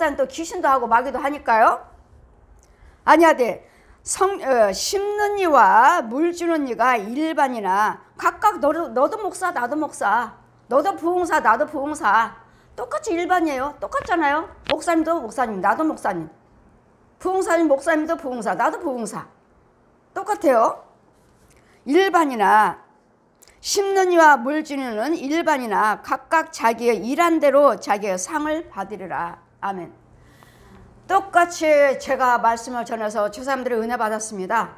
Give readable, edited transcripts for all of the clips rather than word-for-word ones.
집사는 또 귀신도 하고 마귀도 하니까요. 아니하되 심는 이와 물 주는 이가 일반이나 각각 너도 목사 나도 목사, 너도 부흥사 나도 부흥사, 똑같이 일반이에요. 똑같잖아요. 목사님도 목사님 나도 목사님, 부흥사님 목사님도 부흥사 나도 부흥사, 똑같아요. 일반이나 심는 이와 물 주는 이는 일반이나 각각 자기의 일한 대로 자기의 상을 받으리라. 아멘. 똑같이 제가 말씀을 전해서 저 사람들이 은혜 받았습니다.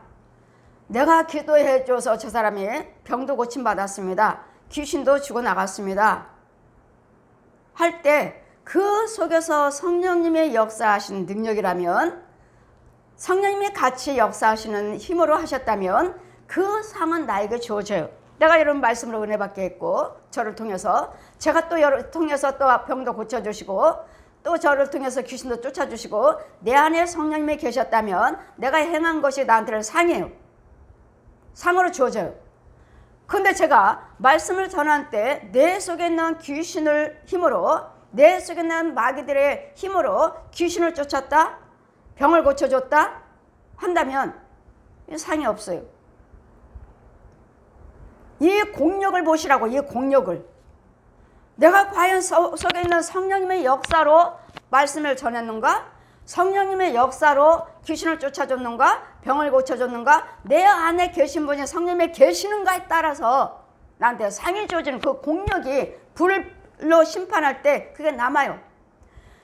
내가 기도해 줘서 저 사람이 병도 고침 받았습니다. 귀신도 죽어나갔습니다. 할 때 그 속에서 성령님의 역사하시는 능력이라면, 성령님이 같이 역사하시는 힘으로 하셨다면 그 상은 나에게 주어져요. 내가 여러분 말씀으로 은혜 받게 했고, 저를 통해서 제가 또 여러분 통해서 또 병도 고쳐주시고, 또 저를 통해서 귀신도 쫓아주시고, 내 안에 성령님이 계셨다면 내가 행한 것이 나한테는 상이에요. 상으로 주어져요. 근데 제가 말씀을 전할 때 내 속에 있는 귀신을 힘으로, 내 속에 있는 마귀들의 힘으로 귀신을 쫓았다, 병을 고쳐줬다 한다면 상이 없어요. 이 공력을 보시라고. 이 공력을 내가 과연 속에 있는 성령님의 역사로 말씀을 전했는가, 성령님의 역사로 귀신을 쫓아줬는가, 병을 고쳐줬는가, 내 안에 계신 분이 성령님에 계시는가에 따라서 나한테 상이 주어지는 그 공력이 불로 심판할 때 그게 남아요.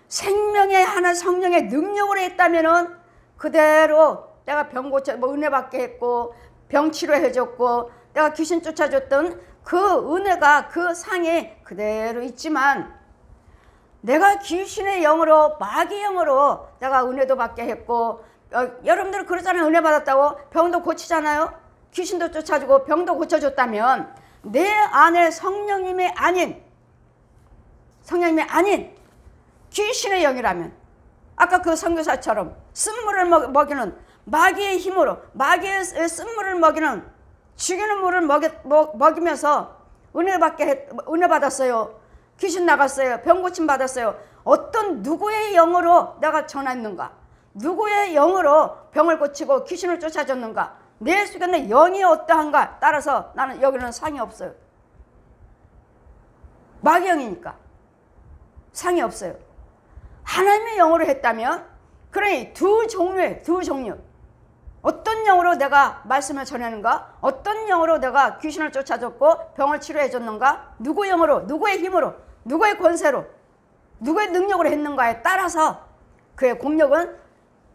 생명의 하나 성령의 능력으로 했다면은 그대로 내가 병 고쳐 은혜 받게 했고, 병 치료해줬고, 내가 귀신 쫓아줬던 그 은혜가, 그 상이 그대로 있지만, 내가 귀신의 영으로, 마귀의 영으로 내가 은혜도 받게 했고, 여러분들 그러잖아요. 은혜 받았다고 병도 고치잖아요. 귀신도 쫓아주고 병도 고쳐줬다면 내 안에 성령님이 아닌 귀신의 영이라면, 아까 그 선교사처럼 쓴물을 먹이는 마귀의 힘으로, 마귀의 쓴물을 먹이는, 죽이는 물을 먹이면서 은혜 받았어요. 귀신 나갔어요. 병 고침 받았어요. 어떤 누구의 영으로 내가 전했는가, 누구의 영으로 병을 고치고 귀신을 쫓아줬는가, 내 속에 있는 영이 어떠한가 따라서 나는 여기는 상이 없어요. 마귀 영이니까 상이 없어요. 하나님의 영으로 했다면, 그러니 두 종류, 어떤 영으로 내가 말씀을 전하는가, 어떤 영으로 내가 귀신을 쫓아줬고 병을 치료해 줬는가, 누구 영으로, 누구의 힘으로, 누구의 권세로, 누구의 능력으로 했는가에 따라서 그의 공력은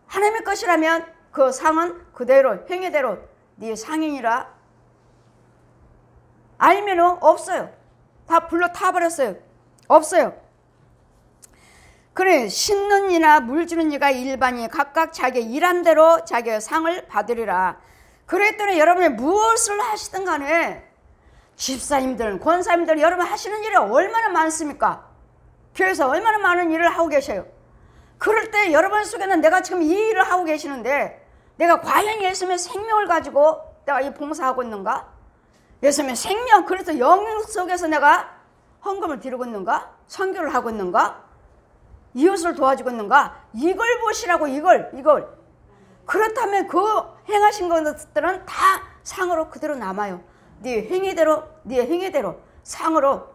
하나님의 것이라면 그 상은 그대로 행위대로 네 상이니라. 아니면 없어요. 다 불러 타버렸어요. 없어요. 그래, 심는 이나 물 주는 이가 일반이 각각 자기 일한 대로 자기의 상을 받으리라. 그랬더니 여러분이 무엇을 하시든 간에, 집사님들, 권사님들, 여러분 하시는 일이 얼마나 많습니까? 교회에서 얼마나 많은 일을 하고 계셔요. 그럴 때 여러분 속에는 내가 지금 이 일을 하고 계시는데 내가 과연 예수님의 생명을 가지고 내가 이 봉사하고 있는가? 예수님의 생명, 그래서 영역 속에서 내가 헌금을 드리고 있는가? 선교를 하고 있는가? 이웃을 도와주고 있는가? 이걸 보시라고. 이걸. 그렇다면 그 행하신 것들은 다 상으로 그대로 남아요. 네 행위대로 상으로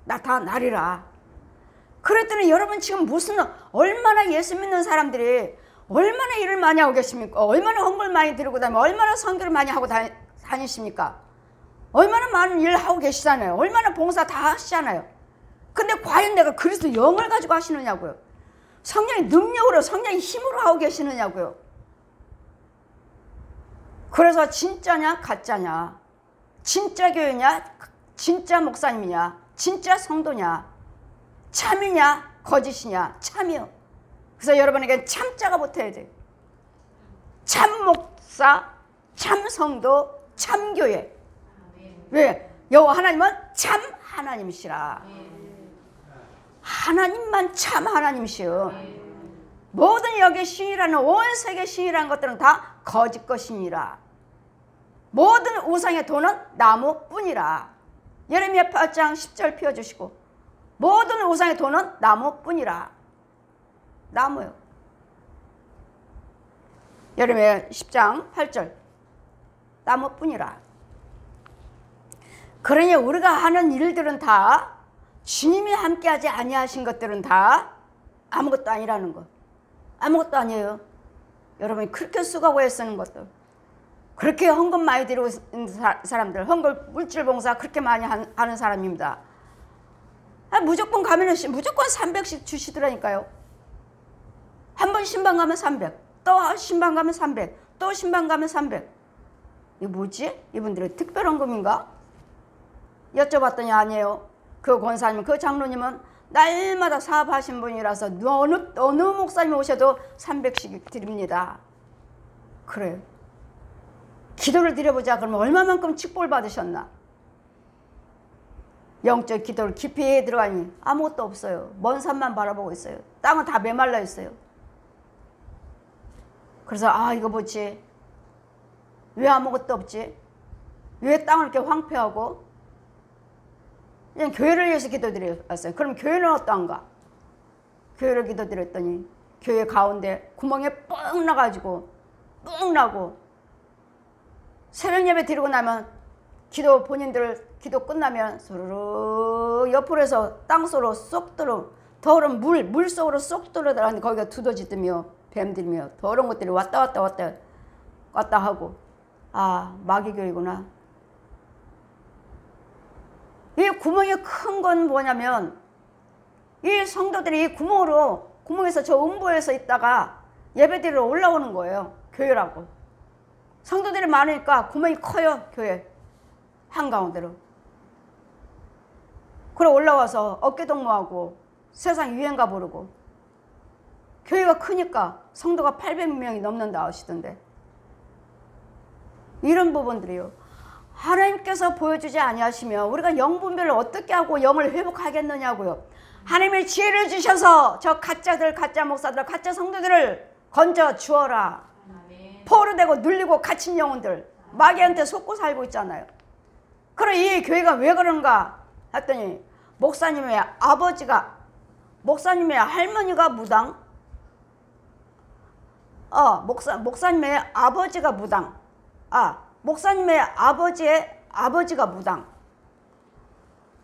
나타나리라. 그랬더니 여러분 지금 얼마나 예수 믿는 사람들이 얼마나 일을 많이 하고 계십니까? 얼마나 헌금을 많이 드리고 다니면, 얼마나 선교를 많이 하고 다니십니까? 얼마나 많은 일을 하고 계시잖아요. 얼마나 봉사 다 하시잖아요. 근데 과연 내가 그리스도 영을 가지고 하시느냐고요. 성령의 능력으로, 성령의 힘으로 하고 계시느냐고요. 그래서 진짜냐 가짜냐, 진짜 교회냐, 진짜 목사님이냐, 진짜 성도냐, 참이냐 거짓이냐. 참이요. 그래서 여러분에게 참자가 붙어야 돼요. 참 목사, 참 성도, 참 교회. 왜? 여호와 하나님은 참 하나님이시라. 하나님만 참 하나님이시여. 모든 여기 신이라는, 온 세계 신이라는 것들은 다 거짓 것이니라. 모든 우상의 도는 나무뿐이라. 예레미야 8장 10절 피워주시고, 모든 우상의 도는 나무뿐이라. 나무요. 여름에 10장 8절 나무뿐이라. 그러니 우리가 하는 일들은 다 주님이 함께하지 아니하신 것들은 다 아무것도 아니라는 거. 아무것도 아니에요. 여러분이 그렇게 수고하고 애쓰는 것들, 그렇게 헌금 많이 드리고 있는 사람들, 헌금 물질봉사 그렇게 많이 하는 사람입니다. 무조건 가면은 무조건 300씩 주시더라니까요. 한 번 신방 가면 300, 또 신방 가면 300, 또 신방 가면 300. 이게 뭐지? 이분들의 특별헌금인가? 여쭤봤더니 아니에요. 그 권사님, 그 장로님은 날마다 사업하신 분이라서 어느 목사님 오셔도 300씩 드립니다. 그래요. 기도를 드려보자 그러면 얼마만큼 축복을 받으셨나? 영적 기도를 깊이 들어가니 아무것도 없어요. 먼 산만 바라보고 있어요. 땅은 다 메말라 있어요. 그래서 이거 뭐지? 왜 아무것도 없지? 왜 땅을 이렇게 황폐하고? 그냥 교회를 위해서 기도드렸어요. 그럼 교회는 어떠한가? 교회를 기도드렸더니 교회 가운데 구멍에 뻥 나가지고 뻥 나고 새벽 예배 드리고 나면 본인들 기도 끝나면 소르륵 옆으로 해서 땅속으로 쏙 들어 더러운 물 속으로 쏙 들어들어가는데 거기가 두더지들며 뱀들며 더러운 것들이 왔다 하고 마귀교회구나. 이 구멍이 큰 건 뭐냐면 이 성도들이 이 구멍에서 저 음보에서 있다가 예배드리러 올라오는 거예요. 교회라고. 성도들이 많으니까 구멍이 커요. 교회 한가운데로. 그래 올라와서 어깨동무하고 세상 유행가 부르고. 교회가 크니까 성도가 800명이 넘는다 하시던데. 이런 부분들이요. 하나님께서 보여주지 아니하시면 우리가 영분별을 어떻게 하고 영을 회복하겠느냐고요. 하나님의 지혜를 주셔서 저 가짜들, 가짜 목사들, 가짜 성도들을 건져 주어라. 포로되고 눌리고 갇힌 영혼들, 마귀한테 속고 살고 있잖아요. 그럼 이 교회가 왜 그런가 했더니 목사님의 할머니가 무당, 목사님의 아버지가 무당, 목사님의 아버지의 아버지가 무당,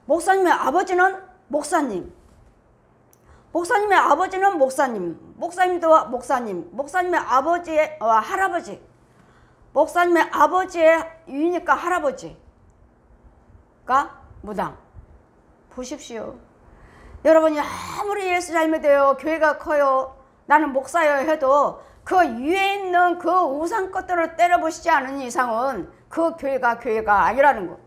목사님의 아버지는 목사님, 목사님의 아버지는 목사님, 목사님도 목사님, 목사님의 아버지의 할아버지, 목사님의 아버지의 위니까 할아버지가 무당. 보십시오. 여러분이 아무리 예수 잘 믿어요, 교회가 커요, 나는 목사여 해도 그 위에 있는 그 우상 것들을 때려보시지 않은 이상은 그 교회가 아니라는 거.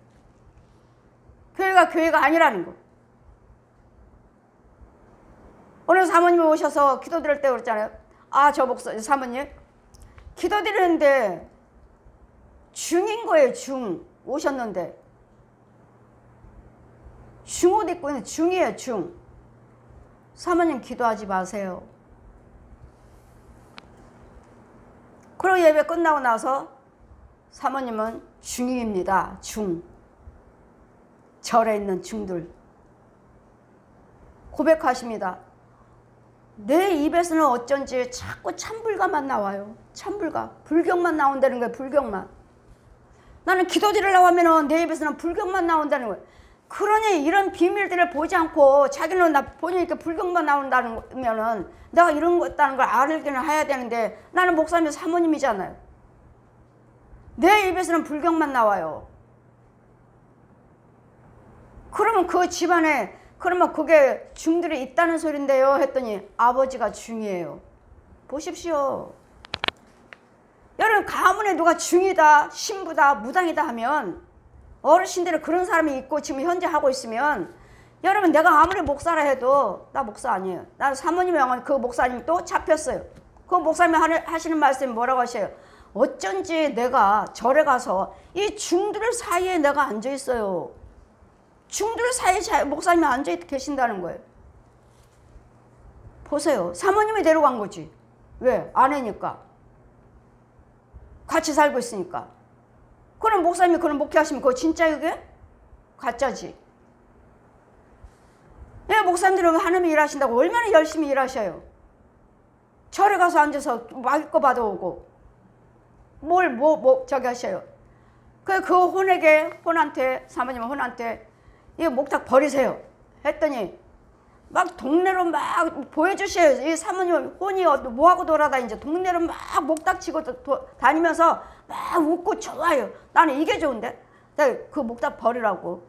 교회가 아니라는 거. 오늘 사모님이 오셔서 기도드릴 때 그랬잖아요. 저 사모님 기도드리는데 중인 거예요. 중. 오셨는데 중옷 입고 있는 중이에요. 중. 사모님 기도하지 마세요. 그리고 예배 끝나고 나서 사모님은 중입니다. 중. 절에 있는 중들 고백하십니다. 내 입에서는 어쩐지 자꾸 참불가만 나와요. 참불가. 불경만 나온다는 거예요. 불경만. 나는 기도드리려고 하면 내 입에서는 불경만 나온다는 거예요. 그러니 이런 비밀들을 보지 않고 자기는 본인이 이렇게 불경만 나온다면은 내가 이런 거 있다는 걸 알기는 해야 되는데 나는 목사님 사모님이잖아요. 내 입에서는 불경만 나와요. 그러면 그 집안에 그러면 그게 중들이 있다는 소린데요 했더니 아버지가 중이에요. 보십시오. 여러분 가문에 누가 중이다, 신부다, 무당이다 하면 어르신들은 그런 사람이 있고 지금 현재 하고 있으면 여러분 내가 아무리 목사라 해도 나 목사 아니에요. 나는 사모님의 영혼 그 목사님 또 잡혔어요. 그 목사님이 하시는 말씀이 뭐라고 하셔요? 어쩐지 내가 절에 가서 이 중들 사이에 내가 앉아 있어요. 중들 사이에 목사님이 앉아 계신다는 거예요. 보세요. 사모님이 데려간 거지. 왜? 아내니까. 같이 살고 있으니까. 그럼 목사님이 그런 목회하시면 그거 진짜 이게? 가짜지. 예, 목사님들은 하나님이 일하신다고 얼마나 열심히 일하셔요. 절에 가서 앉아서 마귀 거 받아오고 저기 하셔요. 그 혼한테 사모님 혼한테 이 목탁 버리세요 했더니 막 동네로 막 보여주셔요. 이 사모님 혼이 뭐하고 돌아다니는지 동네로 막 목탁 치고 다니면서 막 웃고 좋아요. 나는 이게 좋은데 그 목탁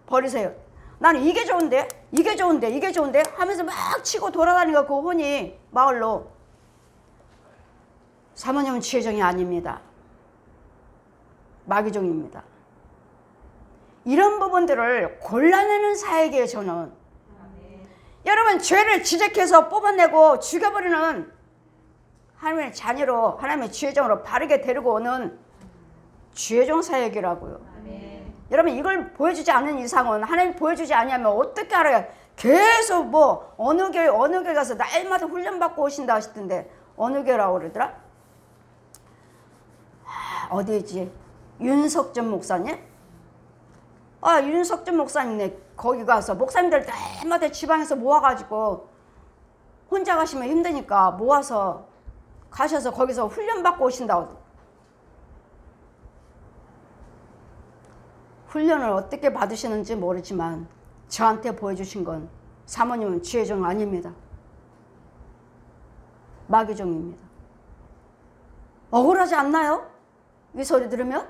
버리세요. 나는 이게 좋은데 하면서 막 치고 돌아다니고 그 혼이 마을로. 사모님은 지혜종이 아닙니다. 마귀종입니다. 이런 부분들을 골라내는 사역이에요. 저는 여러분 죄를 지적해서 뽑아내고 죽여버리는 하나님의 자녀로 하나님의 지혜종으로 바르게 데리고 오는 지혜종 사역이라고요. 여러분 이걸 보여주지 않는 이상은 하나님 보여주지 않으면 어떻게 알아요? 계속 뭐 어느 교회 가서 날마다 훈련받고 오신다 하시던데 어느 교회라고 그러더라? 어디지? 윤석전 목사님? 윤석전 목사님네 거기 가서 목사님들 날마다 지방에서 모아가지고 혼자 가시면 힘드니까 모아서 가셔서 거기서 훈련받고 오신다고. 훈련을 어떻게 받으시는지 모르지만 저한테 보여주신 건 사모님은 지혜종 아닙니다. 마귀종입니다. 억울하지 않나요? 이 소리 들으면?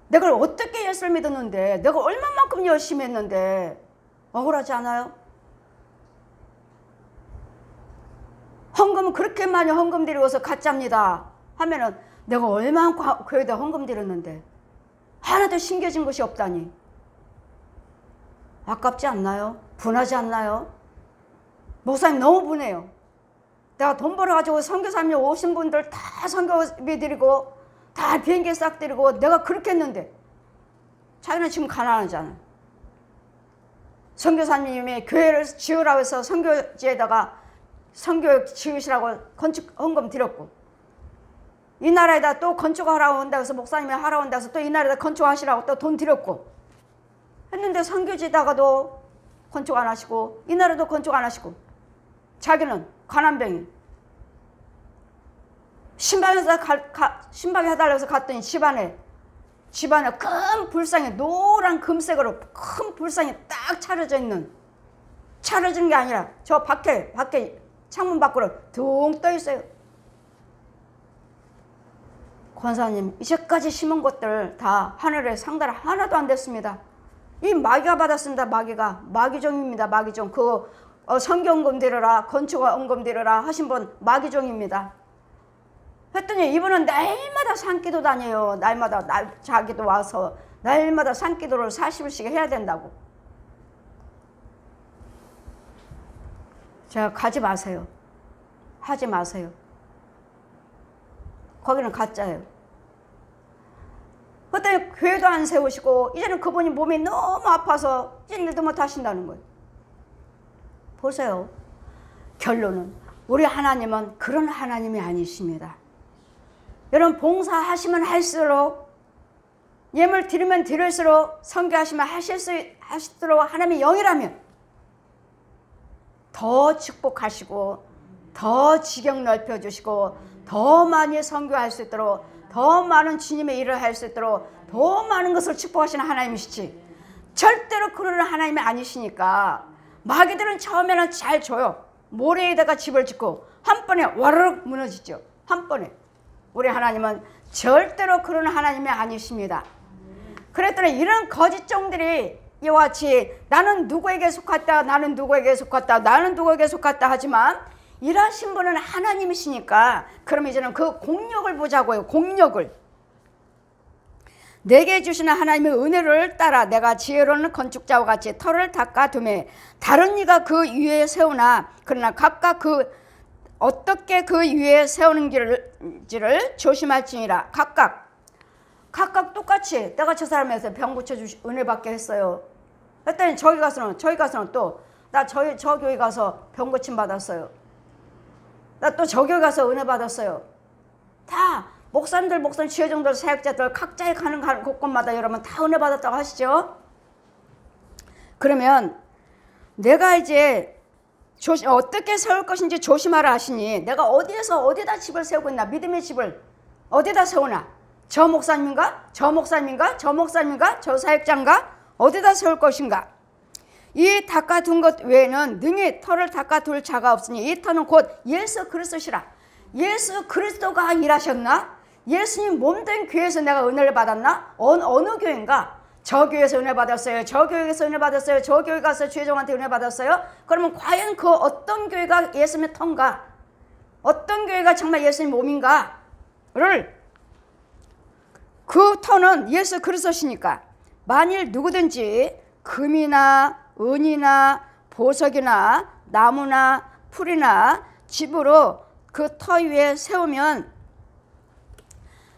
내가 어떻게 예수를 믿었는데 내가 얼마만큼 열심히 했는데 억울하지 않아요? 헌금은 그렇게 많이 헌금 드리고서 가짜입니다 하면은 내가 얼마나 교회에다 헌금 드렸는데 하나도 신겨진 것이 없다니 아깝지 않나요? 분하지 않나요? 목사님 너무 분해요. 내가 돈 벌어가지고 선교사님 오신 분들 다 선교비 드리고 다 비행기 싹 드리고 내가 그렇게 했는데 자기는 지금 가난하잖아. 선교사님이 교회를 지으라고 해서 선교지에다가 선교 지으시라고 건축 헌금 드렸고 이 나라에다 또 건축하라고 온다고 해서 목사님이 하라고 온다고 해서 또 이 나라에다 건축하시라고 또 돈 드렸고 했는데 선교지에다가도 건축 안 하시고 이 나라도 건축 안 하시고 자기는 가난뱅이 신방에 해달라고 해서 갔더니 집안에 큰 불상에 노란 금색으로 큰 불상이 딱 차려진 게 아니라 저 밖에 창문 밖으로 둥 떠 있어요. 권사님 이제까지 심은 것들 다 하늘에 상달 하나도 안 됐습니다. 이 마귀가 받았습니다. 마귀종입니다. 마귀종. 그 성경금 드려라 건축원금 드려라 하신 분 마귀종입니다. 했더니 이분은 날마다 산기도 다녀요. 날마다 자기도 와서 날마다 산기도를 40일씩 해야 된다고. 제가 가지 마세요. 하지 마세요. 거기는 가짜예요. 그때 교회도 안 세우시고 이제는 그분이 몸이 너무 아파서 이제 일도 못 하신다는 거예요. 보세요. 결론은 우리 하나님은 그런 하나님이 아니십니다. 여러분 봉사하시면 할수록 예물 드리면 드릴수록 선교하시면 하시도록 하나님의 영이라면 더 축복하시고 더 지경 넓혀주시고 더 많이 선교할 수 있도록 더 많은 주님의 일을 할 수 있도록 더 많은 것을 축복하시는 하나님이시지 절대로 그러는 하나님이 아니시니까 마귀들은 처음에는 잘 줘요. 모래에다가 집을 짓고 한 번에 와르륵 무너지죠. 한 번에. 우리 하나님은 절대로 그런 하나님이 아니십니다. 그랬더니 이런 거짓종들이 이와 같이 나는 누구에게 속았다 나는 누구에게 속았다 나는 누구에게 속았다 하지만 일하신 분은 하나님이시니까 그럼 이제는 그 공력을 보자고요. 공력을. 내게 주시는 하나님의 은혜를 따라 내가 지혜로운 건축자와 같이 터를 닦아두매 다른 이가 그 위에 세우나 그러나 각각 어떻게 그 위에 세우는지를 조심할지니라. 각각 똑같이 내가 저 사람에서 병 고쳐주시 은혜 받게 했어요. 그랬더니 저기 가서는 또 나 저 교회 가서 병 고침 받았어요. 나 또 저 교회 가서 은혜 받았어요. 다 목사님들 지혜종들 사역자들 각자에 가는 곳곳마다 여러분 다 은혜 받았다고 하시죠. 그러면 내가 이제 어떻게 세울 것인지 조심하라 하시니 내가 어디다 집을 세우고 있나? 믿음의 집을 어디다 세우나? 저 목사님인가? 저 목사님인가? 저 목사님인가? 저 사역자인가? 어디다 세울 것인가? 이 닦아둔 것 외에는 능히 터를 닦아둘 자가 없으니 이 터는 곧 예수 그리스도시라. 예수 그리스도가 일하셨나? 예수님 몸된 교회에서 내가 은혜를 받았나? 어느 교회인가? 저 교회에서 은혜 받았어요. 저 교회에서 은혜 받았어요. 저 교회 가서 주의종한테 은혜 받았어요. 그러면 과연 그 어떤 교회가 예수님의 터인가? 어떤 교회가 정말 예수님 몸인가를 그 터는 예수 그리스도시니까 만일 누구든지 금이나 은이나 보석이나 나무나 풀이나 집으로 그 터 위에 세우면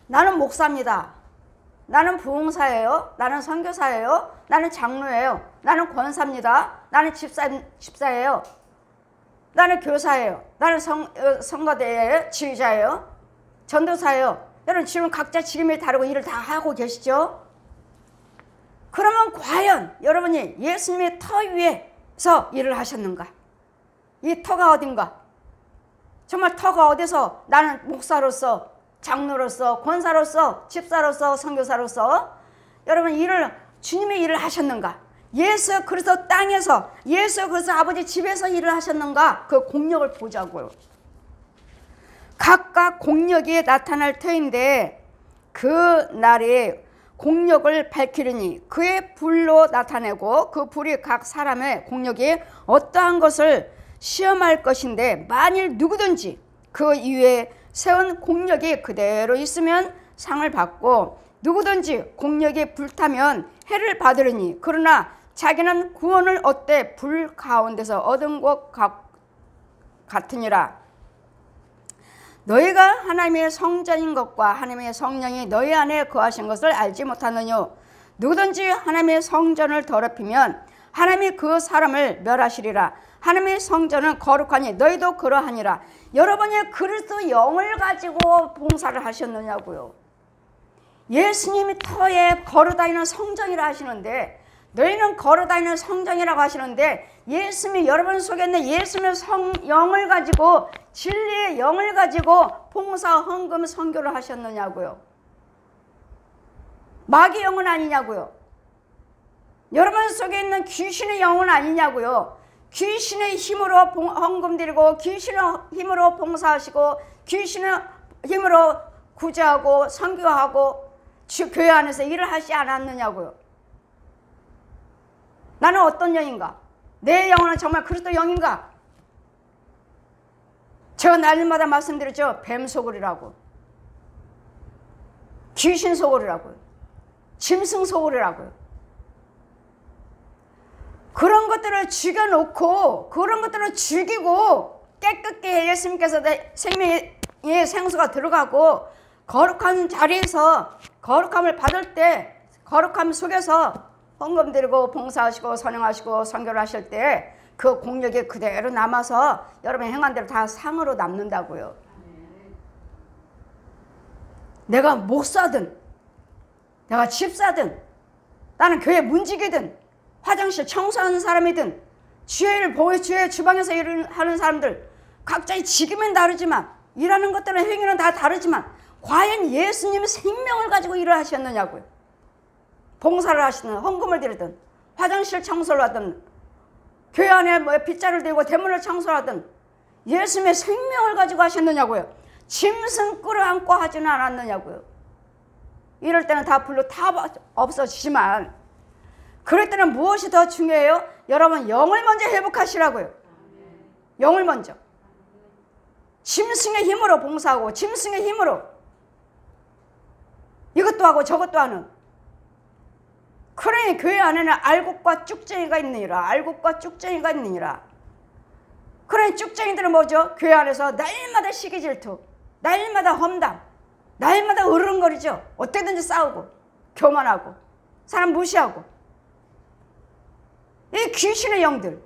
나는 목사입니다. 나는 부흥사예요. 나는 선교사예요. 나는 장로예요. 나는 권사입니다. 나는 집사예요. 나는 교사예요. 나는 선거대의 지휘자예요. 전도사예요. 여러분 지금 각자 직임을 다루고 일을 다 하고 계시죠? 그러면 과연 여러분이 예수님의 터 위에서 일을 하셨는가? 이 터가 어딘가? 정말 터가 어디서 나는 목사로서 장로로서 권사로서 집사로서 선교사로서 여러분 주님의 일을 하셨는가? 예수 그리스도 땅에서 예수 그리스도 아버지 집에서 일을 하셨는가? 그 공력을 보자고요. 각각 공력이 나타날 터인데 그 날에 공력을 밝히려니 그의 불로 나타내고 그 불이 각 사람의 공력이 어떠한 것을 시험할 것인데 만일 누구든지 그 이외에 세운 공력이 그대로 있으면 상을 받고 누구든지 공력이 불타면 해를 받으리니 그러나 자기는 구원을 얻되 불 가운데서 얻은 것 같으니라. 너희가 하나님의 성전인 것과 하나님의 성령이 너희 안에 거하신 것을 알지 못하느뇨. 누구든지 하나님의 성전을 더럽히면 하나님이 그 사람을 멸하시리라. 하나님의 성전은 거룩하니 너희도 그러하니라. 여러분이 그리스도 영을 가지고 봉사를 하셨느냐고요. 예수님이 터에 걸어다니는 성전이라 하시는데 너희는 걸어다니는 성전이라고 하시는데 예수님이 여러분 속에 있는 예수님의 영을 가지고 진리의 영을 가지고 봉사, 헌금, 선교를 하셨느냐고요. 마귀의 영은 아니냐고요. 여러분 속에 있는 귀신의 영은 아니냐고요. 귀신의 힘으로 헌금 드리고 귀신의 힘으로 봉사하시고 귀신의 힘으로 구제하고 선교하고 교회 안에서 일을 하지 않았느냐고요. 나는 어떤 영인가? 내 영혼은 정말 그리스도 영인가? 제가 날마다 말씀드렸죠. 뱀 소굴이라고, 귀신 소굴이라고요, 짐승 소굴이라고요. 그런 것들을 죽여놓고 그런 것들을 죽이고 깨끗게 예수님께서 내 생명의 생수가 들어가고 거룩한 자리에서 거룩함을 받을 때 거룩함 속에서 헌금 드리고 봉사하시고 선행하시고 선교를 하실 때 그 공력이 그대로 남아서 여러분 행한 대로 다 상으로 남는다고요. 내가 목사든 내가 집사든 나는 교회 문지기든 화장실 청소하는 사람이든 주의 주방에서 일을 하는 사람들 각자의 직임은 다르지만 일하는 것들은 행위는 다 다르지만 과연 예수님의 생명을 가지고 일을 하셨느냐고요. 봉사를 하시든 헌금을 드리든 화장실 청소를 하든 교회 안에 빗자루를 들고 대문을 청소하든 예수님의 생명을 가지고 하셨느냐고요. 짐승 끌어안고 하지는 않았느냐고요. 이럴 때는 다 불로 다 없어지지만 그럴 때는 무엇이 더 중요해요? 여러분 영을 먼저 회복하시라고요. 영을 먼저. 짐승의 힘으로 봉사하고 짐승의 힘으로 이것도 하고 저것도 하는. 그러니 교회 안에는 알곡과 쭉쟁이가 있느니라. 알곡과 쭉쟁이가 있느니라. 그러니 쭉쟁이들은 뭐죠? 교회 안에서 날마다 시기 질투, 날마다 험담, 날마다 으르렁거리죠. 어떻게든지 싸우고 교만하고 사람 무시하고. 이 귀신의 영들.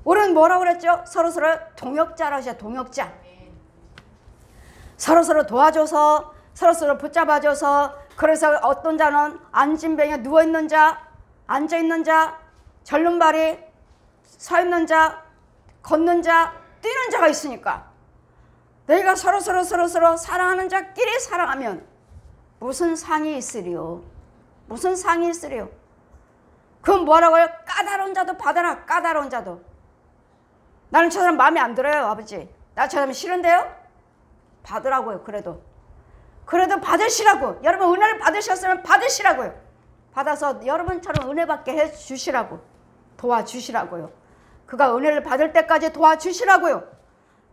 우리는 뭐라고 그랬죠? 서로서로 동역자라고 하죠. 동역자. 서로서로 도와줘서 서로서로 붙잡아줘서 그래서 어떤 자는 앉은 병에 누워있는 자, 앉아있는 자, 절름발이 서있는 자, 걷는 자, 뛰는 자가 있으니까 너희가 서로 사랑하는 자끼리 사랑하면 무슨 상이 있으리요? 무슨 상이 있으리요? 그건 뭐라고요? 까다로운 자도 받아라. 까다로운 자도. 나는 저 사람 마음에 안 들어요, 아버지. 나 저 사람 싫은데요? 받으라고요. 그래도 받으시라고. 여러분 은혜를 받으셨으면 받으시라고요. 받아서 여러분처럼 은혜 받게 해주시라고. 도와주시라고요. 그가 은혜를 받을 때까지 도와주시라고요.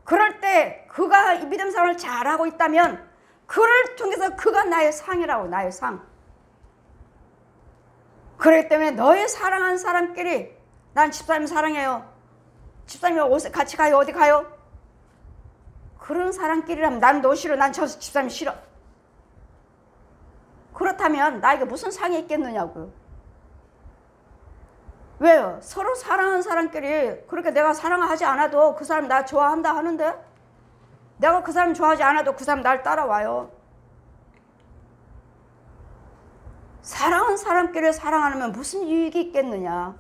그럴 때 그가 이 믿음 생활을 잘하고 있다면 그를 통해서 그가 나의 상이라고. 나의 상. 그렇기 때문에 너의 사랑한 사람끼리, 난 집사님 사랑해요. 집사님이 같이 가요. 어디 가요? 그런 사람끼리라면 난 너 싫어. 난 저 집사님 싫어. 그렇다면 나에게 무슨 상이 있겠느냐고요. 왜요? 서로 사랑하는 사람끼리 그렇게 내가 사랑하지 않아도 그 사람 나 좋아한다 하는데 내가 그 사람 좋아하지 않아도 그 사람 날 따라와요. 사랑하는 사람끼리 사랑하면 무슨 유익이 있겠느냐.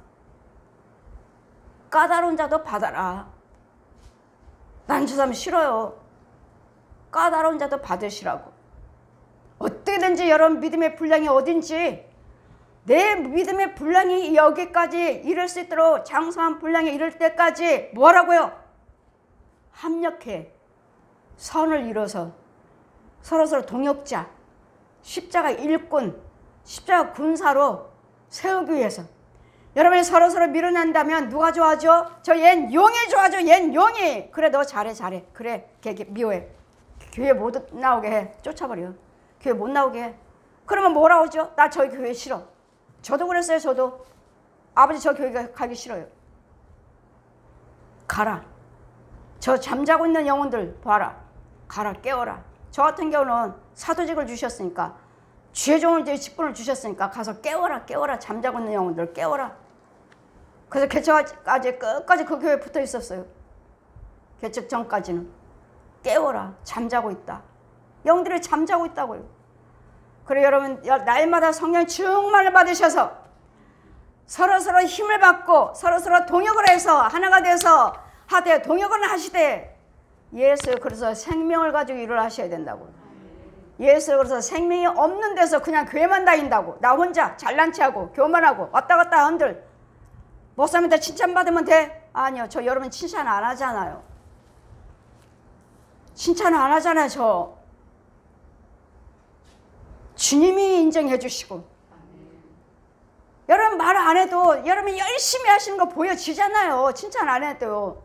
까다로운 자도 받아라. 난 저 사람 싫어요. 까다로운 자도 받으시라고. 어떻게든지 여러분 믿음의 분량이 어딘지 내 믿음의 분량이 여기까지 이를 수 있도록 장성한 분량에 이를 때까지 뭐라고요? 합력해 선을 이뤄서 서로서로 동역자, 십자가 일꾼, 십자가 군사로 세우기 위해서 여러분이 서로서로 밀어낸다면 누가 좋아하죠? 저 얜 용이 좋아하죠. 얜 용이. 그래 너 잘해. 그래 걔 미워해. 교회 못 나오게 해. 쫓아버려. 교회 못 나오게 해. 그러면 뭐라고 하죠? 나 저희 교회 싫어. 저도 그랬어요. 저도. 아버지 저 교회 가기 싫어요. 가라. 저 잠자고 있는 영혼들 봐라. 가라 깨워라. 저 같은 경우는 사도직을 주셨으니까 주의종을 이제 직분을 주셨으니까 가서 깨워라. 잠자고 있는 영혼들 깨워라. 그래서 개척까지 끝까지 그 교회에 붙어 있었어요. 개척 전까지는. 깨워라. 잠자고 있다. 영들이 잠자고 있다고요. 그래 여러분 날마다 성령 충만을 받으셔서 서로서로 힘을 받고 서로서로 동역을 해서 하나가 돼서 하되 동역을 하시되 예수 그래서 생명을 가지고 일을 하셔야 된다고. 예수 그래서 생명이 없는 데서 그냥 교회만 다닌다고. 나 혼자 잘난 체하고 교만하고 왔다 갔다 한들 목사님한테 칭찬받으면 돼? 아니요. 저 여러분 칭찬 안 하잖아요. 칭찬 안 하잖아요. 저 주님이 인정해 주시고 여러분 말 안 해도 여러분 열심히 하시는 거 보여지잖아요. 칭찬 안 해도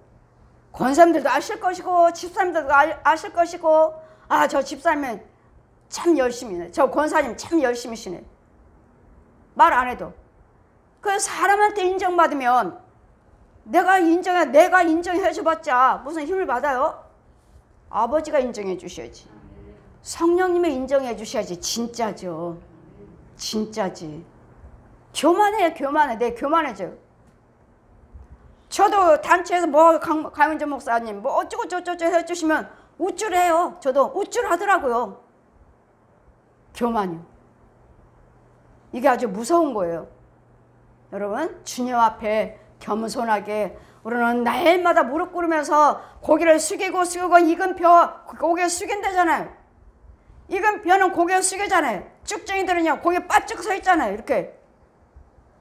권사님들도 아실 것이고 집사님들도 아실 것이고 아 저 집사님은 참 열심히네. 저 권사님 참 열심히시네. 말 안 해도. 그 사람한테 인정받으면 내가 인정해 줘봤자 무슨 힘을 받아요? 아버지가 인정해 주셔야지. 성령님이 인정해 주셔야지. 진짜죠. 진짜지. 교만해. 내 교만해져요. 저도 단체에서 뭐 강윤정 목사님 뭐 어쩌고 저쩌고 해주시면 우쭐해요. 저도 우쭐하더라고요. 교만이요. 이게 아주 무서운 거예요. 여러분 주님 앞에 겸손하게 우리는 날마다 무릎 꿇으면서 고개를 숙이고 익은 벼 고개 숙인다잖아요. 익은 벼는 고개 숙이잖아요. 쭉쟁이들은요 고개 바짝 서 있잖아요. 이렇게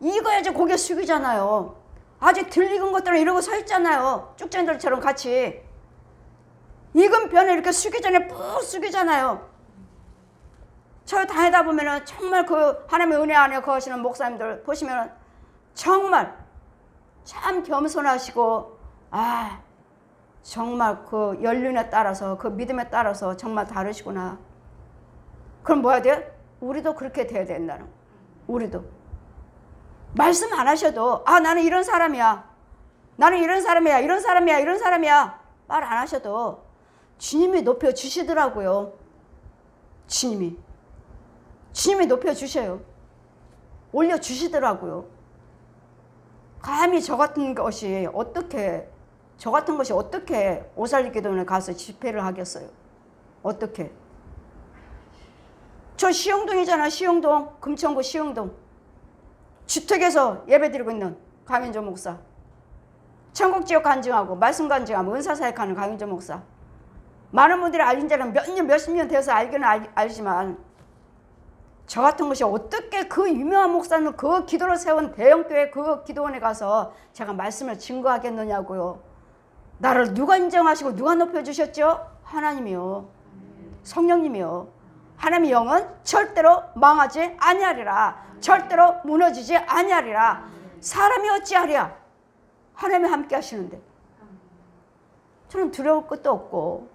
익어야지 고개 숙이잖아요. 아직 덜 익은 것들은 이러고 서 있잖아요. 쭉쟁이들처럼 같이 익은 벼는 이렇게 숙이잖아요. 푹 숙이잖아요. 저 다니다 보면은 정말 그 하나님의 은혜 안에 거하시는 목사님들 보시면은 정말 참 겸손하시고 아 정말 그 연륜에 따라서 그 믿음에 따라서 정말 다르시구나. 그럼 뭐 해야 돼요? 우리도 그렇게 돼야 된다는 거. 우리도 말씀 안 하셔도 아 나는 이런 사람이야. 나는 이런 사람이야. 말 안 하셔도 주님이 높여주시더라고요. 주님이 높여주셔요. 올려주시더라고요. 감히 저 같은 것이 어떻게 오살리기도원에 가서 집회를 하겠어요. 어떻게? 저 시흥동이잖아. 시흥동. 금천구 시흥동. 주택에서 예배드리고 있는 강윤정 목사. 천국 지옥 간증하고 말씀 간증하고 은사사역하는 강윤정 목사. 많은 분들이 알린 지는 몇 년, 몇십 년 돼서 알기는 알지만 저 같은 것이 어떻게 그 유명한 목사는 그 기도를 세운 대형교회 그 기도원에 가서 제가 말씀을 증거하겠느냐고요. 나를 누가 인정하시고 누가 높여주셨죠? 하나님이요. 성령님이요. 하나님의 영은 절대로 망하지 아니하리라. 절대로 무너지지 아니하리라. 사람이 어찌하랴. 하나님이 함께 하시는데 저는 두려울 것도 없고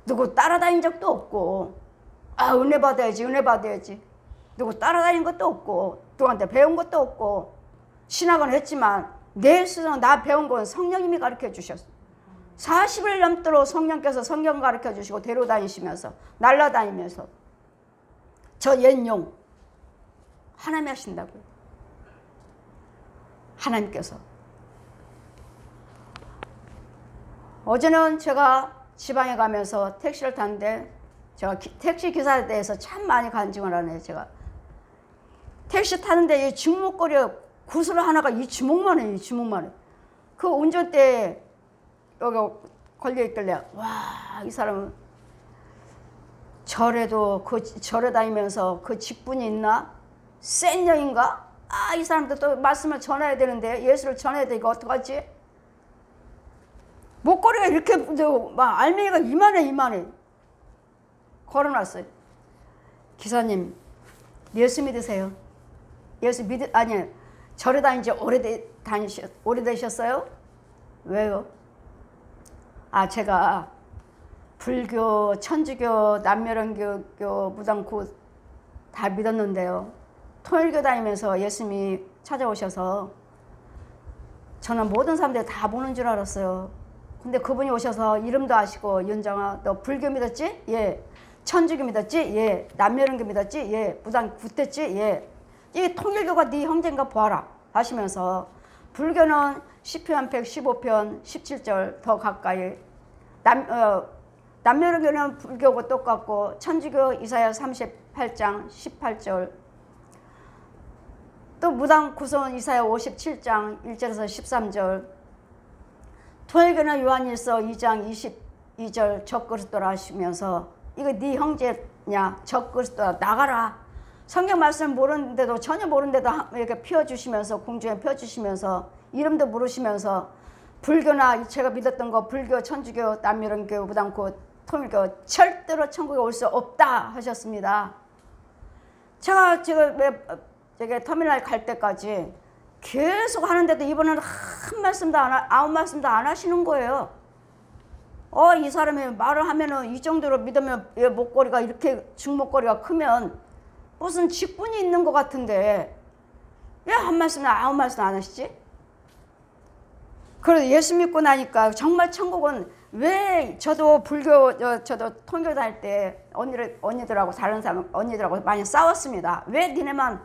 누구 따라다닌 적도 없고 은혜 받아야지 은혜 받아야지 누구 따라다닌 것도 없고 누구한테 배운 것도 없고 신학은 했지만 내 스스로 나 배운 건 성령님이 가르쳐 주셨어. 40일 넘도록 성령께서 성경 가르쳐 주시고 데려다니시면서 날라다니면서 저 옛용 하나님이 하신다고요. 하나님께서. 어제는 제가 지방에 가면서 택시를 탔는데 제가 택시 기사에 대해서 참 많이 간증을 하네요. 제가 택시 타는데 이 주먹거리에 구슬 하나가 이 주먹만 해. 이 주먹만 해. 그 운전대에 여기 걸려있길래 와, 이 사람은 절에도 절에 다니면서 그 직분이 있나? 센 영인가? 이 사람도 또 말씀을 전해야 되는데 예수를 전해야 되니까 어떡하지? 목걸이가 이렇게 막 알맹이가 이만해 걸어놨어요. 기사님 예수 믿으세요? 아니 절에 다닌 지 오래되셨어요? 왜요? 제가 불교, 천주교, 남멸원교, 무당교 다 믿었는데요. 통일교 다니면서 예수님이 찾아오셔서 저는 모든 사람들이 다 보는 줄 알았어요. 근데 그분이 오셔서 이름도 아시고 연장아 너 불교 믿었지? 예. 천주교 믿었지? 예. 남멸원교 믿었지? 예. 무당 굳댔지? 예. 이 통일교가 네 형제인가 보아라 하시면서 불교는 시편 115편 17절 더 가까이 남멸원교는 불교고 똑같고 천주교 이사야 38장 18절 또 무당 구선 이사야 57장 1절에서 13절 통일교는 요한일서 2장 22절 적그리스도라 하시면서 이거 네 형제냐 적그리스도라 나가라. 성경 말씀 모르는데도 전혀 모르는데도 이렇게 피워주시면서 공중에 펴주시면서 이름도 모르시면서 불교나 제가 믿었던 거 불교, 천주교, 남멸원교, 무당교, 통일교 절대로 천국에 올 수 없다 하셨습니다. 제가 지금 터미널 갈 때까지 계속 하는데도 이번에는 아무 말씀도 안 하시는 거예요. 이 사람이 말을 하면은 이 정도로 믿으면 얘 목걸이가 이렇게 중목걸이가 크면 무슨 직분이 있는 것 같은데 왜 아무 말씀 안 하시지? 그래서 예수 믿고 나니까 정말 천국은 왜 저도 불교 저도 통교 다닐 때 언니들하고 다른 사람 언니들하고 많이 싸웠습니다. 왜 니네만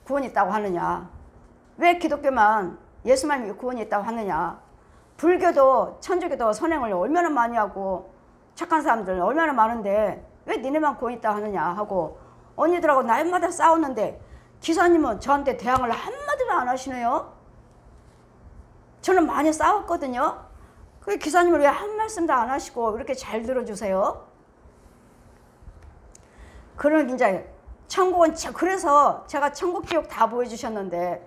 구원 있다고 하느냐? 왜 기독교만 예수만 믿고 구원이 있다고 하느냐? 불교도 천주교도 선행을 얼마나 많이 하고 착한 사람들 얼마나 많은데 왜 니네만 구원 있다고 하느냐 하고 언니들하고 날마다 싸웠는데 기사님은 저한테 대항을 한마디도 안 하시네요. 저는 많이 싸웠거든요. 그 기사님을 왜 한 말씀도 안 하시고 이렇게 잘 들어주세요? 그런 이제 천국은 그래서 제가 천국 지옥 다 보여주셨는데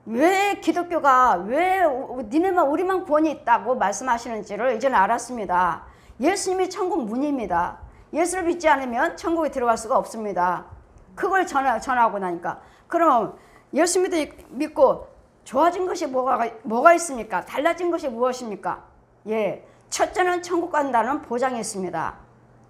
왜 기독교가 왜 니네만 우리만 구원이 있다고 말씀하시는지를 이제는 알았습니다. 예수님이 천국 문입니다. 예수를 믿지 않으면 천국에 들어갈 수가 없습니다. 그걸 전하고 나니까 그럼 예수 믿고 좋아진 것이 뭐가 있습니까? 달라진 것이 무엇입니까? 예, 첫째는 천국 간다는 보장이 있습니다.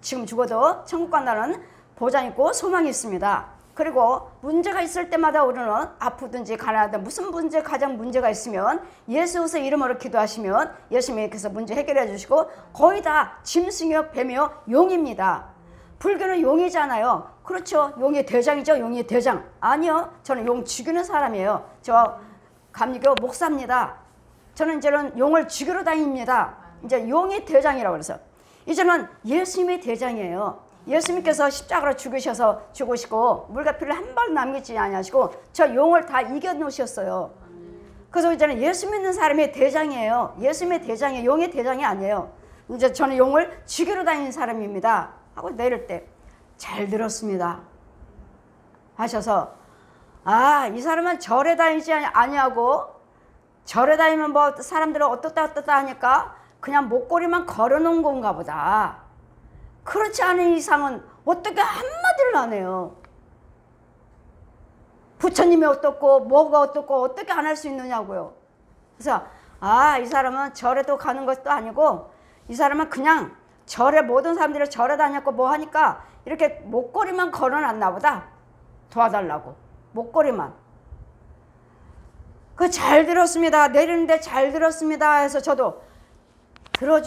지금 죽어도 천국 간다는 보장이 있고 소망이 있습니다. 그리고 문제가 있을 때마다 우리는 아프든지 가난하든 무슨 가장 문제가 있으면 예수의 이름으로 기도하시면 예수님께서 문제 해결해 주시고 거의 다 짐승이요 뱀이요 용입니다. 불교는 용이잖아요. 그렇죠. 용의 대장이죠. 용의 대장. 아니요. 저는 용 죽이는 사람이에요. 저 감리교 목사입니다. 저는 이제는 용을 죽이러 다닙니다. 이제 용의 대장이라고 그래서 이제는 예수님의 대장이에요. 예수님께서 십자가로 죽으시고 물과 피를 한 발 남기지 아니하시고 저 용을 다 이겨놓으셨어요. 그래서 이제는 예수 믿는 사람의 대장이에요. 예수님의 대장이에요. 용의 대장이 아니에요. 이제 저는 용을 죽이러 다니는 사람입니다 하고 내릴 때 잘 들었습니다 하셔서, 아, 이 사람은 절에 다니지 아니하고 절에 다니면 뭐 사람들은 어떻다 하니까 그냥 목걸이만 걸어놓은 건가 보다. 그렇지 않은 이상은 어떻게 한마디를 안 해요. 부처님이 어떻고 뭐가 어떻고 어떻게 안 할 수 있느냐고요. 그래서 아, 이 사람은 절에도 가는 것도 아니고 이 사람은 그냥 절에 모든 사람들이 절에 다녔고 뭐 하니까 이렇게 목걸이만 걸어놨나 보다. 도와달라고. 목걸이만. 그 잘 들었습니다. 내리는데 잘 들었습니다 해서 저도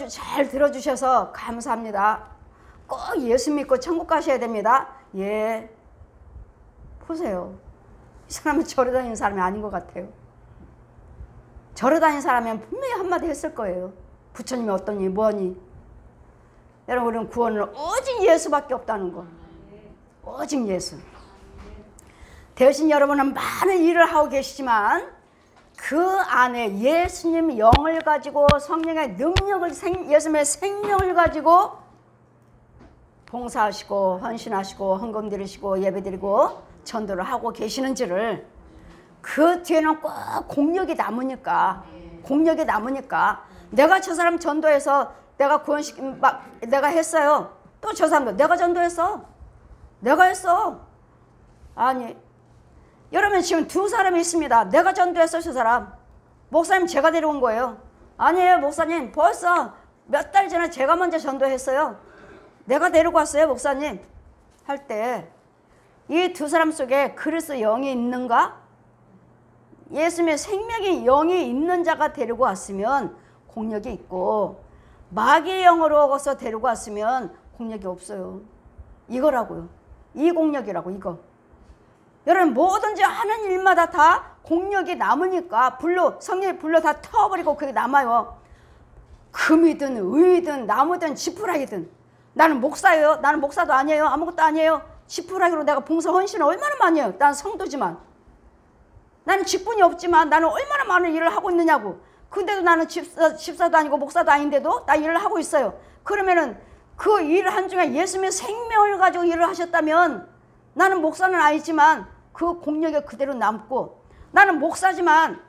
잘 들어주셔서 감사합니다. 꼭 예수 믿고 천국 가셔야 됩니다. 예. 보세요. 이 사람은 절에 다니는 사람이 아닌 것 같아요. 절에 다니는 사람이면 분명히 한마디 했을 거예요. 부처님이 어떠니 뭐니. 여러분, 우리는 구원은 오직 예수밖에 없다는 거. 오직 예수. 대신 여러분은 많은 일을 하고 계시지만 그 안에 예수님 영을 가지고 성령의 능력을 예수님의 생명을 가지고 봉사하시고 헌신하시고 헌금 드리시고 예배 드리고 전도를 하고 계시는지를, 그 뒤에는 꼭 공력이 남으니까 내가 저 사람 전도해서 내가 구원시킨 내가 했어요. 또 저 사람도 내가 전도했어. 내가 했어. 아니, 여러분 지금 두 사람이 있습니다. 내가 전도했어. 저 사람 목사님 제가 데려온 거예요. 아니에요 목사님, 벌써 몇 달 전에 제가 먼저 전도했어요. 내가 데리고 왔어요 목사님 할 때, 이 두 사람 속에 그리스도 영이 있는가? 예수님의 생명의 영이 있는 자가 데리고 왔으면 공력이 있고, 마귀의 영으로 와서 데리고 왔으면 공력이 없어요. 이거라고요. 이 공력이라고. 이거. 여러분 뭐든지 하는 일마다 다 공력이 남으니까 성령의 불로 다 터버리고 그게 남아요. 금이든 의든 나무든 지푸라기든. 나는 목사예요. 나는 목사도 아니에요. 아무것도 아니에요. 지푸라기로 내가 봉사 헌신을 얼마나 많이 해요. 난 성도지만. 나는 직분이 없지만 나는 얼마나 많은 일을 하고 있느냐고. 근데도 나는 집사도 아니고 목사도 아닌데도 나 일을 하고 있어요. 그러면은 그 일 한중에 예수님의 생명을 가지고 일을 하셨다면, 나는 목사는 아니지만 그 공력이 그대로 남고, 나는 목사지만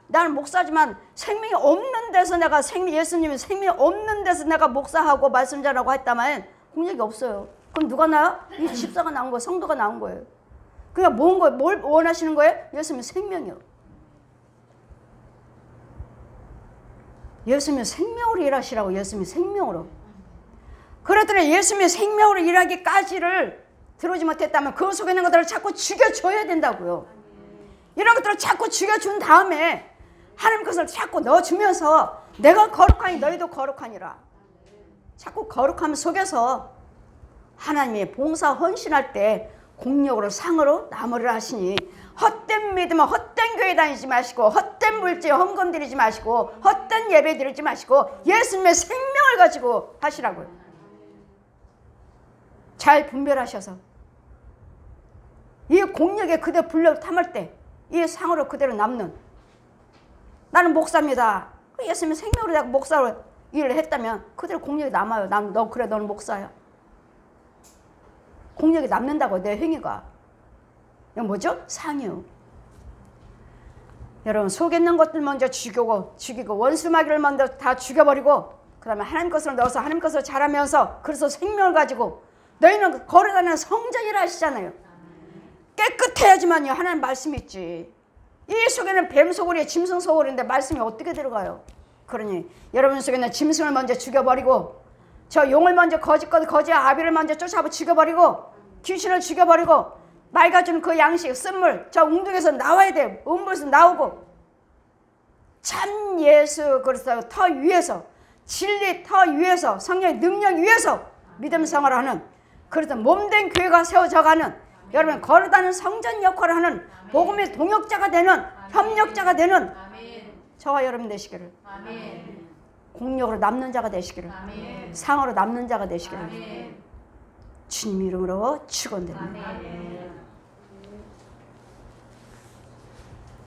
생명이 없는 데서 내가 예수님의 생명이 없는 데서 내가 목사하고 말씀 전하고 했다면 공력이 없어요. 그럼 누가 나요? 이 집사가 나온 거예요. 성도가 나온 거예요. 그러니까 뭘 원하시는 거예요? 예수님의 생명이요. 예수님의 생명으로 일하시라고. 예수님의 생명으로. 그랬더니 예수님의 생명으로 일하기까지를 들어오지 못했다면 그 속에 있는 것들을 자꾸 죽여줘야 된다고요. 이런 것들을 자꾸 죽여준 다음에 하나님 것을 자꾸 넣어주면서 내가 거룩하니 너희도 거룩하니라. 자꾸 거룩함 속에서 하나님의 봉사 헌신할 때 공력으로 상으로 나무를 하시니, 헛된 믿음은 헛된 교회 다니지 마시고 헛된 물질 헌금 드리지 마시고 헛된 예배 드리지 마시고 예수님의 생명을 가지고 하시라고요. 잘 분별하셔서 이 공력에 그대로 불려 담을 때 이 상으로 그대로 남는, 나는 목사입니다. 예수님의 생명으로 내가 목사로 일을 했다면 그대로 공력이 남아요. 그래 너는 목사야. 공력이 남는다고. 내 행위가. 이건 뭐죠? 상이요. 여러분 속에 있는 것들 먼저 죽이고 원수 마귀를 먼저 다 죽여버리고, 그 다음에 하나님 것을 넣어서 하나님 것을 잘하면서 그래서 생명을 가지고, 너희는 걸어다니는 성전이라 하시잖아요. 깨끗해야지만요 하나님 말씀이 있지. 이 속에는 뱀 소굴이에요. 짐승 소굴인데 말씀이 어떻게 들어가요? 그러니 여러분 속에는 짐승을 먼저 죽여버리고, 저 용을 먼저 거지 아비를 먼저 쫓아서 죽여버리고, 귀신을 죽여버리고, 맑아주는 그 양식 쓴물 저 웅둥이에서 나와야 돼요. 음물에서 나오고, 참 예수 그리스도 터 위에서, 진리 터 위에서, 성령의 능력 위에서 믿음 생활을 하는, 그래서 몸된 교회가 세워져가는, 여러분 걸어다니는 성전 역할을 하는 복음의 동역자가 되는, 협력자가 되는 저와 여러분 되시기를, 공력으로 남는 자가 되시기를, 상으로 남는 자가 되시기를 주님 이름으로 축원드립니다.